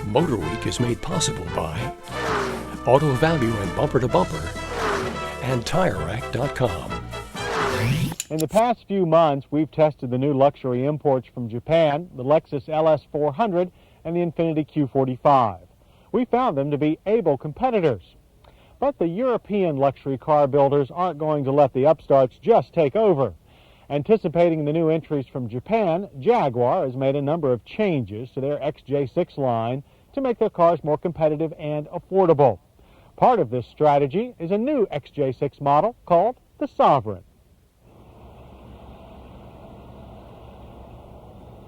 MotorWeek is made possible by Auto Value and Bumper to Bumper and TireRack.com. In the past few months, we've tested the new luxury imports from Japan, the Lexus LS400 and the Infiniti Q45. We found them to be able competitors. But the European luxury car builders aren't going to let the upstarts just take over. Anticipating the new entries from Japan, Jaguar has made a number of changes to their XJ6 line to make their cars more competitive and affordable. Part of this strategy is a new XJ6 model called the Sovereign.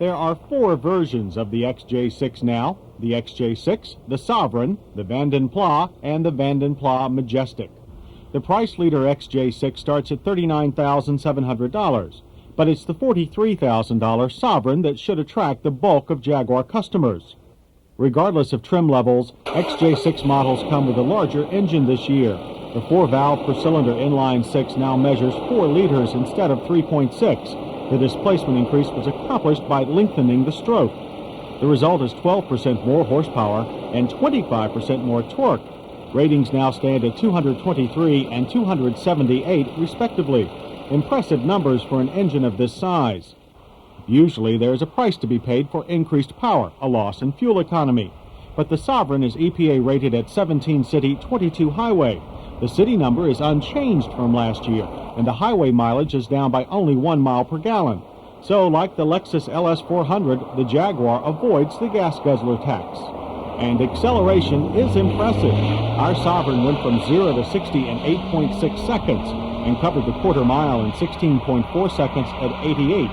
There are 4 versions of the XJ6 now: the XJ6, the Sovereign, the Vanden Plas, and the Vanden Plas Majestic. The price leader XJ6 starts at $39,700, but it's the $43,000 Sovereign that should attract the bulk of Jaguar customers. Regardless of trim levels, XJ6 models come with a larger engine this year. The 4-valve per-cylinder inline-6 now measures 4 liters instead of 3.6. The displacement increase was accomplished by lengthening the stroke. The result is 12% more horsepower and 25% more torque. Ratings now stand at 223 and 278 respectively. Impressive numbers for an engine of this size. Usually there is a price to be paid for increased power, a loss in fuel economy. But the Sovereign is EPA rated at 17 city, 22 highway. The city number is unchanged from last year, and the highway mileage is down by only 1 mile per gallon. So, like the Lexus LS400, the Jaguar avoids the gas guzzler tax. And acceleration is impressive. Our Sovereign went from 0 to 60 in 8.6 seconds and covered the quarter mile in 16.4 seconds at 88.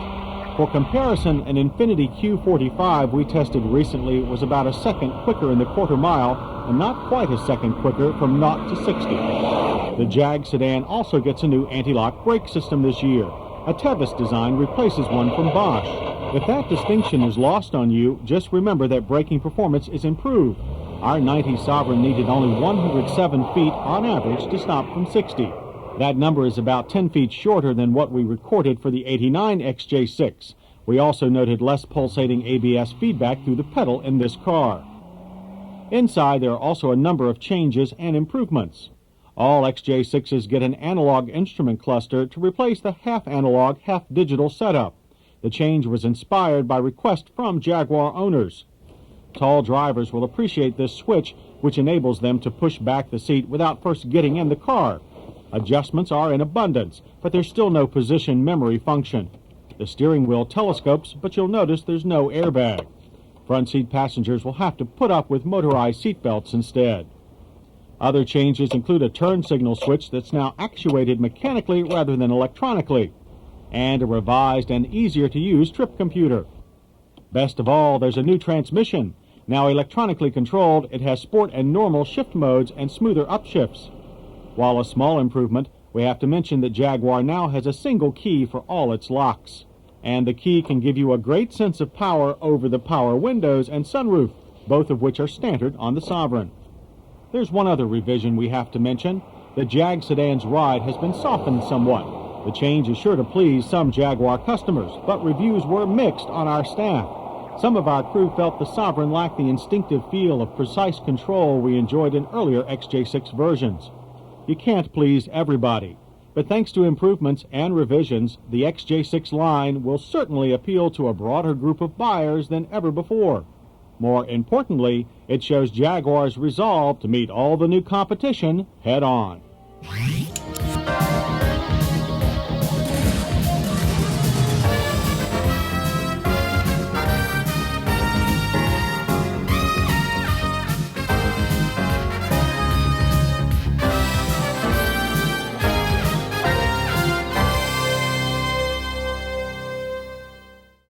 For comparison, an Infiniti Q45 we tested recently was about a second quicker in the quarter mile and not quite a second quicker from 0 to 60. The Jag sedan also gets a new anti-lock brake system this year. A Tevis design replaces one from Bosch. If that distinction is lost on you, just remember that braking performance is improved. Our 90 Sovereign needed only 107 feet on average to stop from 60. That number is about 10 feet shorter than what we recorded for the 89 XJ6. We also noted less pulsating ABS feedback through the pedal in this car. Inside, there are also a number of changes and improvements. All XJ6s get an analog instrument cluster to replace the half-analog, half-digital setup. The change was inspired by request from Jaguar owners. Tall drivers will appreciate this switch, which enables them to push back the seat without first getting in the car. Adjustments are in abundance, but there's still no position memory function. The steering wheel telescopes, but you'll notice there's no airbag. Front seat passengers will have to put up with motorized seatbelts instead. Other changes include a turn signal switch that's now actuated mechanically rather than electronically, and a revised and easier-to-use trip computer. Best of all, there's a new transmission. Now electronically controlled, it has sport and normal shift modes and smoother upshifts. While a small improvement, we have to mention that Jaguar now has a single key for all its locks. And the key can give you a great sense of power over the power windows and sunroof, both of which are standard on the Sovereign. There's one other revision we have to mention. The Jag sedan's ride has been softened somewhat. The change is sure to please some Jaguar customers, but reviews were mixed on our staff. Some of our crew felt the Sovereign lacked the instinctive feel of precise control we enjoyed in earlier XJ6 versions. You can't please everybody, but thanks to improvements and revisions, the XJ6 line will certainly appeal to a broader group of buyers than ever before. More importantly, it shows Jaguar's resolve to meet all the new competition head-on.